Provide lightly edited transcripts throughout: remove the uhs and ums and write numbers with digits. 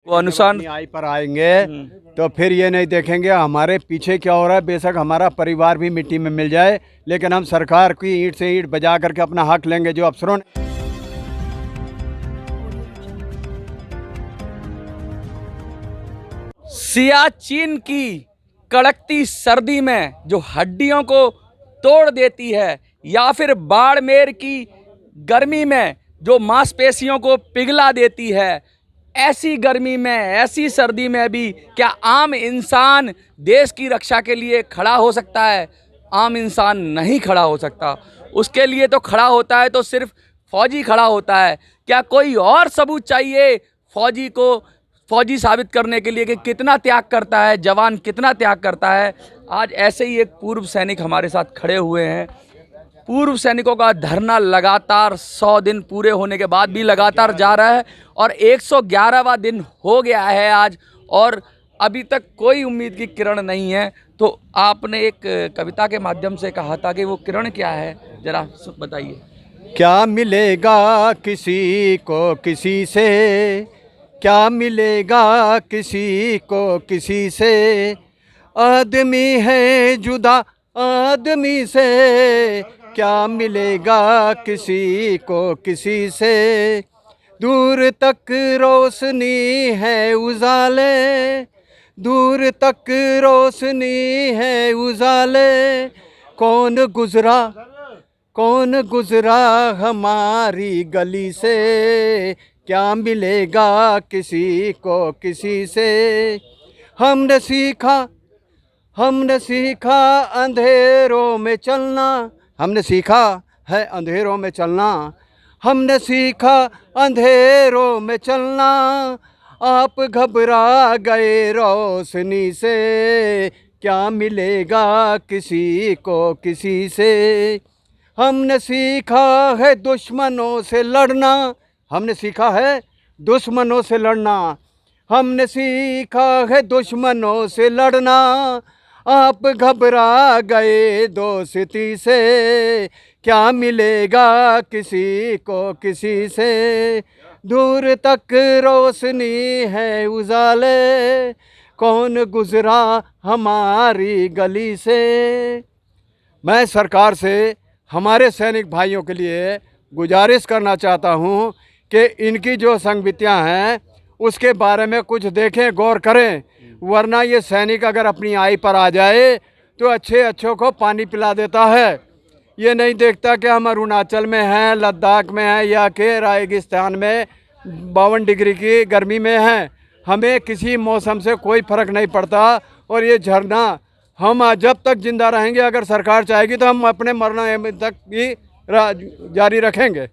वो अनुसार अपनी आय पर आएंगे तो फिर ये नहीं देखेंगे हमारे पीछे क्या हो रहा है। बेशक हमारा परिवार भी मिट्टी में मिल जाए, लेकिन हम सरकार की ईंट से ईंट बजा करके अपना हक लेंगे। जो अफसरों ने सियाचिन की कड़कती सर्दी में जो हड्डियों को तोड़ देती है, या फिर बाड़मेर की गर्मी में जो मांसपेशियों को पिघला देती है, ऐसी गर्मी में, ऐसी सर्दी में भी क्या आम इंसान देश की रक्षा के लिए खड़ा हो सकता है? आम इंसान नहीं खड़ा हो सकता। उसके लिए तो खड़ा होता है तो सिर्फ फौजी खड़ा होता है। क्या कोई और सबूत चाहिए फौजी को फौजी साबित करने के लिए कि कितना त्याग करता है, जवान कितना त्याग करता है? आज ऐसे ही एक पूर्व सैनिक हमारे साथ खड़े हुए हैं। पूर्व सैनिकों का धरना लगातार 100 दिन पूरे होने के बाद भी लगातार जा रहा है और 111वां दिन हो गया है आज, और अभी तक कोई उम्मीद की किरण नहीं है। तो आपने एक कविता के माध्यम से कहा था कि वो किरण क्या है, जरा बताइए। क्या मिलेगा किसी को किसी से, क्या मिलेगा किसी को किसी से, आदमी है जुदा आदमी से, क्या मिलेगा किसी को किसी से, दूर तक रोशनी है उजाले, दूर तक रोशनी है उजाले, कौन गुजरा हमारी गली से, क्या मिलेगा किसी को किसी से। हमने सीखा अंधेरों में चलना, हमने सीखा है अंधेरों में चलना, हमने सीखा अंधेरों में चलना, आप घबरा गए रोशनी से, क्या मिलेगा किसी को किसी से। हमने सीखा है दुश्मनों से लड़ना, हमने सीखा है दुश्मनों से लड़ना, हमने सीखा है दुश्मनों से लड़ना, आप घबरा गए दोस्ती से, क्या मिलेगा किसी को किसी से, दूर तक रोशनी है उजाले, कौन गुजरा हमारी गली से। मैं सरकार से हमारे सैनिक भाइयों के लिए गुजारिश करना चाहता हूं कि इनकी जो संगतियां हैं उसके बारे में कुछ देखें, गौर करें, वरना ये सैनिक अगर अपनी आय पर आ जाए तो अच्छों को पानी पिला देता है। ये नहीं देखता कि हम अरुणाचल में हैं, लद्दाख में हैं या कि रेगिस्तान में 52 डिग्री की गर्मी में हैं। हमें किसी मौसम से कोई फ़र्क नहीं पड़ता। और ये झरना हम जब तक जिंदा रहेंगे, अगर सरकार चाहेगी तो हम अपने मरने तक भी जारी रखेंगे।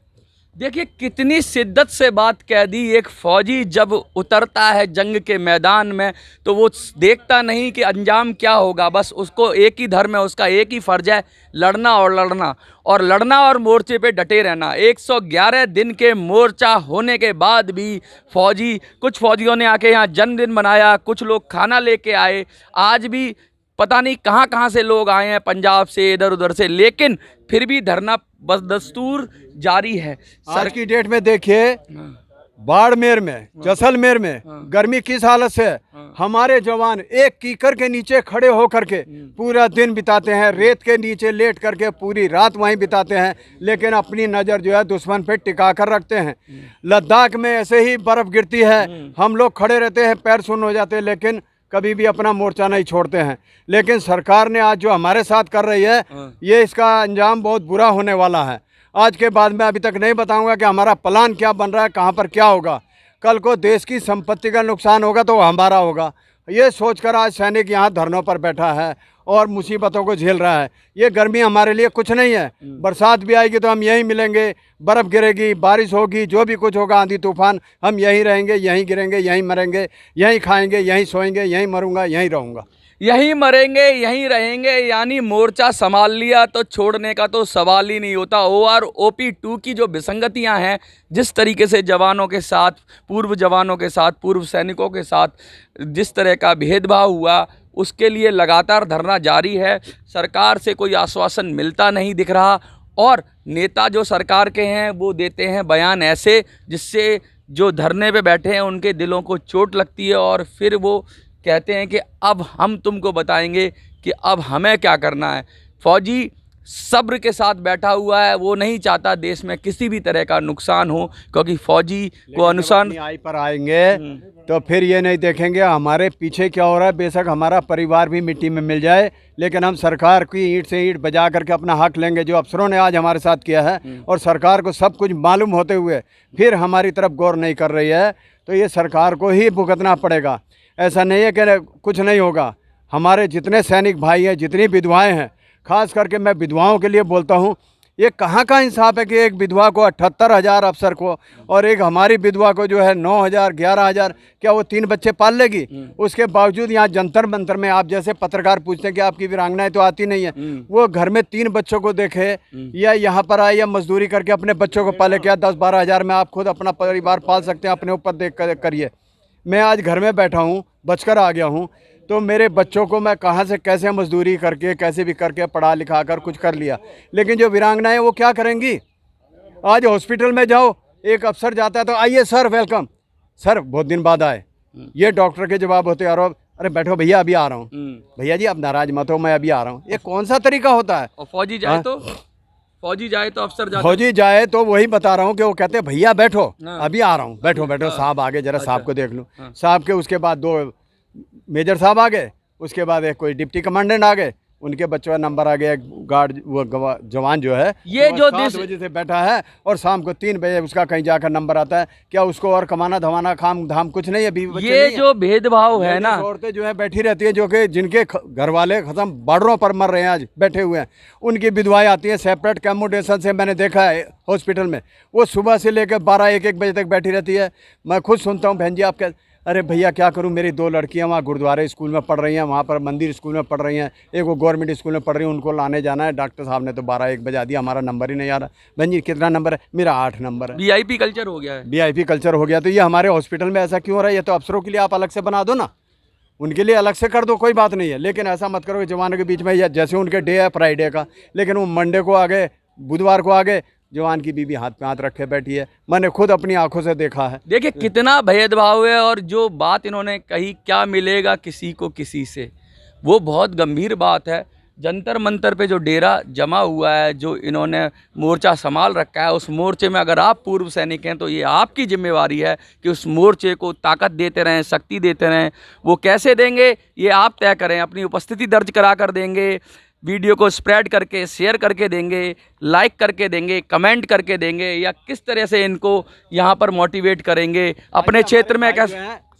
देखिए कितनी शिद्दत से बात कह दी। एक फौजी जब उतरता है जंग के मैदान में तो वो देखता नहीं कि अंजाम क्या होगा, बस उसको एक ही धर्म है, उसका एक ही फर्ज है, लड़ना और मोर्चे पे डटे रहना। 111 दिन के मोर्चा होने के बाद भी कुछ फौजियों ने आके यहाँ जन्मदिन मनाया, कुछ लोग खाना लेके आए, आज भी पता नहीं कहाँ से लोग आए हैं, पंजाब से, इधर उधर से, लेकिन फिर भी धरना बस दस्तूर जारी है। आज की डेट में देखिए बाड़मेर में, जैसलमेर में गर्मी किस हालत से है। हमारे जवान एक कीकर के नीचे खड़े होकर के पूरा दिन बिताते हैं, रेत के नीचे लेट करके पूरी रात वहीं बिताते हैं, लेकिन अपनी नज़र जो है दुश्मन पे टिका कर रखते हैं। लद्दाख में ऐसे ही बर्फ़ गिरती है, हम लोग खड़े रहते हैं, पैर सुन्न हो जाते हैं, लेकिन कभी भी अपना मोर्चा नहीं छोड़ते हैं। लेकिन सरकार ने आज जो हमारे साथ कर रही है, ये इसका अंजाम बहुत बुरा होने वाला है। आज के बाद मैं अभी तक नहीं बताऊंगा कि हमारा प्लान क्या बन रहा है, कहाँ पर क्या होगा। कल को देश की संपत्ति का नुकसान होगा तो हमारा होगा। ये सोचकर आज सैनिक यहाँ धरनों पर बैठा है और मुसीबतों को झेल रहा है। ये गर्मी हमारे लिए कुछ नहीं है। बरसात भी आएगी तो हम यहीं मिलेंगे, बर्फ़ गिरेगी, बारिश होगी, जो भी कुछ होगा, आंधी तूफान, हम यहीं रहेंगे, यहीं गिरेंगे, यहीं मरेंगे, यहीं खाएंगे, यहीं सोएंगे, यहीं मरूंगा, यहीं रहूँगा, यहीं मरेंगे, यहीं रहेंगे। यानी मोर्चा संभाल लिया तो छोड़ने का तो सवाल ही नहीं होता। OROP2 की जो विसंगतियां हैं, जिस तरीके से जवानों के साथ, पूर्व जवानों के साथ, पूर्व सैनिकों के साथ जिस तरह का भेदभाव हुआ, उसके लिए लगातार धरना जारी है। सरकार से कोई आश्वासन मिलता नहीं दिख रहा, और नेता जो सरकार के हैं वो देते हैं बयान ऐसे जिससे जो धरने पे बैठे हैं उनके दिलों को चोट लगती है और फिर वो कहते हैं कि अब हम तुमको बताएंगे कि अब हमें क्या करना है। फौजी सब्र के साथ बैठा हुआ है, वो नहीं चाहता देश में किसी भी तरह का नुकसान हो, क्योंकि फौजी को अनुसार आई पर आएंगे तो फिर ये नहीं देखेंगे हमारे पीछे क्या हो रहा है। बेशक हमारा परिवार भी मिट्टी में मिल जाए, लेकिन हम सरकार की ईंट से ईंट बजा करके अपना हक लेंगे, जो अफसरों ने आज हमारे साथ किया है। और सरकार को सब कुछ मालूम होते हुए फिर हमारी तरफ गौर नहीं कर रही है, तो ये सरकार को ही भुगतना पड़ेगा। ऐसा नहीं है कि कुछ नहीं होगा। हमारे जितने सैनिक भाई हैं, जितनी विधवाएं हैं, खास करके मैं विधवाओं के लिए बोलता हूँ, ये कहाँ का इंसाफ है कि एक विधवा को 78,000 अफसर को और एक हमारी विधवा को जो है 9,000 11,000, क्या वो 3 बच्चे पाल लेगी? उसके बावजूद यहाँ जंतर मंतर में आप जैसे पत्रकार पूछते हैं कि आपकी वीरांगनाएं तो आती नहीं है, वो घर में 3 बच्चों को देखे या यहाँ पर आए या मजदूरी करके अपने बच्चों को पाले। क्या 10-12 हज़ार में आप खुद अपना परिवार पाल सकते हैं? अपने ऊपर देख करिए। मैं आज घर में बैठा हूँ, बचकर आ गया हूँ, तो मेरे बच्चों को मैं कहाँ से कैसे मजदूरी करके कैसे भी करके पढ़ा लिखा कर कुछ कर लिया। लेकिन जो वीरांगनाएं वो क्या करेंगी? आज हॉस्पिटल में जाओ, एक अफसर जाता है तो आइए सर, वेलकम सर, बहुत दिन बाद आए। ये डॉक्टर के जवाब होते हैं, अरे बैठो भैया अभी आ रहा हूँ। भैया जी आप नाराज मत हो, मैं अभी आ रहा हूँ। ये कौन सा तरीका होता है? और फौजी जाए तो अफसर जाते, फौजी जाए तो वही बता रहा हूँ कि वो कहते हैं भैया बैठो अभी आ रहा हूँ, बैठो बैठो साहब आगे जरा साहब को देख लो। साहब के उसके बाद 2 मेजर साहब आ गए, उसके बाद एक कोई डिप्टी कमांडेंट आ गए, उनके बच्चों का नंबर आ गया। गार्ड वो जवान जो है ये जो 7 बजे से बैठा है और शाम को 3 बजे उसका कहीं जाकर नंबर आता है। क्या उसको और कमाना धमाना काम धाम कुछ नहीं है? ये जो भेदभाव है ना, औरतें जो है बैठी रहती है, जो कि जिनके घर वाले खत्म बॉर्डरों पर मर रहे हैं, आज बैठे हुए हैं, उनकी विधवाएं आती हैं सेपरेट कैमोडेशन से। मैंने देखा है हॉस्पिटल में, वो सुबह से लेकर 12-1 बजे तक बैठी रहती है। मैं खुद सुनता हूँ, बहन जी आप क्या? अरे भैया क्या करूं, मेरी 2 लड़कियां वहाँ गुरुद्वारे स्कूल में पढ़ रही हैं, वहाँ पर मंदिर स्कूल में पढ़ रही हैं, एक वो गवर्नमेंट स्कूल में पढ़ रही हैं, उनको लाने जाना है। डॉक्टर साहब ने तो 12-1 बजा दिया, हमारा नंबर ही नहीं आ रहा। बहन जी कितना नंबर है? मेरा 8 नंबर है। VIP कल्चर हो गया है। VIP कल्चर हो गया। तो ये हमारे हॉस्पिटल में ऐसा क्यों हो रहा है? ये तो अफसरों के लिए आप अलग से बना दो ना, उनके लिए अलग से कर दो, कोई बात नहीं है। लेकिन ऐसा मत करो कि जवानों के बीच में, या जैसे उनके डे है फ्राइडे का, लेकिन वो मंडे को आ गए, बुधवार को आ गए, जवान की बीवी हाथ पे हाथ रखे बैठी है। मैंने खुद अपनी आंखों से देखा है। देखिए कितना भेदभाव है, और जो बात इन्होंने कही क्या मिलेगा किसी को किसी से, वो बहुत गंभीर बात है। जंतर मंतर पे जो डेरा जमा हुआ है, जो इन्होंने मोर्चा संभाल रखा है, उस मोर्चे में अगर आप पूर्व सैनिक हैं तो ये आपकी जिम्मेवारी है कि उस मोर्चे को ताकत देते रहें, शक्ति देते रहें। वो कैसे देंगे ये आप तय करें। अपनी उपस्थिति दर्ज करा कर देंगे, वीडियो को स्प्रेड करके शेयर करके देंगे, लाइक करके देंगे, कमेंट करके देंगे, या किस तरह से इनको यहाँ पर मोटिवेट करेंगे अपने क्षेत्र में? कैसे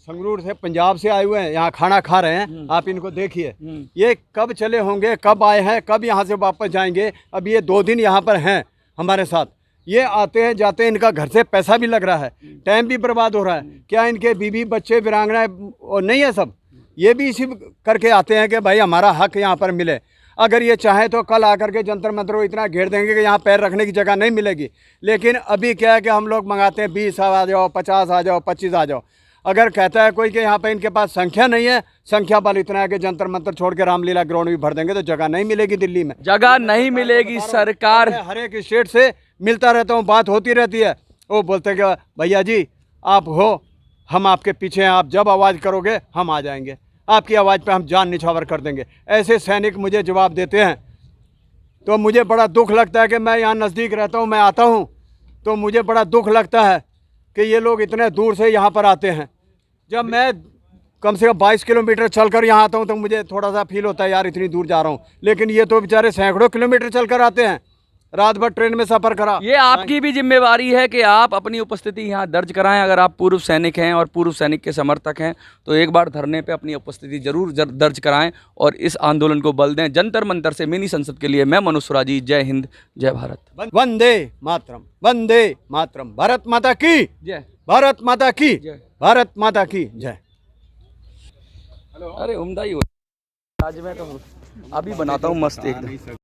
संगरूर से, पंजाब से आए हुए हैं, यहाँ खाना खा रहे हैं, आप इनको देखिए। ये कब चले होंगे, कब आए हैं, कब यहाँ से वापस जाएंगे? अब ये 2 दिन यहाँ पर हैं हमारे साथ। ये आते हैं जाते हैं, इनका घर से पैसा भी लग रहा है, टाइम भी बर्बाद हो रहा है। क्या इनके बीवी बच्चे वीरांगनाएं और नहीं है सब? ये भी इसी करके आते हैं कि भाई हमारा हक यहाँ पर मिले। अगर ये चाहे तो कल आकर के जंतर मंतर को इतना घेर देंगे कि यहाँ पैर रखने की जगह नहीं मिलेगी। लेकिन अभी क्या है कि हम लोग मंगाते हैं 20 आ जाओ, 50 आ जाओ, 25 आ जाओ। अगर कहता है कोई कि यहाँ पे इनके पास संख्या नहीं है, संख्या बल इतना है कि जंतर मंतर छोड़ के रामलीला ग्राउंड भी भर देंगे, तो जगह नहीं मिलेगी दिल्ली में, जगह नहीं मिलेगी। सरकार हर एक स्टेट से मिलता रहता हूँ, बात होती रहती है। वो बोलते हैं कि भैया जी आप हो, हम आपके पीछे हैं, आप जब आवाज़ करोगे हम आ जाएंगे, आपकी आवाज़ पे हम जान निछावर कर देंगे। ऐसे सैनिक मुझे जवाब देते हैं तो मुझे बड़ा दुख लगता है कि मैं यहाँ नज़दीक रहता हूँ, मैं आता हूँ तो मुझे बड़ा दुख लगता है कि ये लोग इतने दूर से यहाँ पर आते हैं। जब मैं कम से कम 22 किलोमीटर चलकर यहाँ आता हूँ तो मुझे थोड़ा सा फील होता है यार इतनी दूर जा रहा हूँ, लेकिन ये तो बेचारे सैकड़ों किलोमीटर चलकर आते हैं, रात भर ट्रेन में सफ़र करा। ये आपकी भी जिम्मेवारी है कि आप अपनी उपस्थिति यहाँ दर्ज कराएं। अगर आप पूर्व सैनिक हैं और पूर्व सैनिक के समर्थक हैं तो एक बार धरने पे अपनी उपस्थिति जरूर दर्ज कराएं और इस आंदोलन को बल दें। जंतर मंतर से मिनी संसद के लिए मैं मनोज सुराजी। जय हिंद, जय भारत। वंदे मातरम, वंदे मातरम। भारत माता की जय, भारत माता की जय, भारत माता की जय। अरे उम्दा ही हो आज मैं तो अभी बनाता हूँ मस्त एकदम।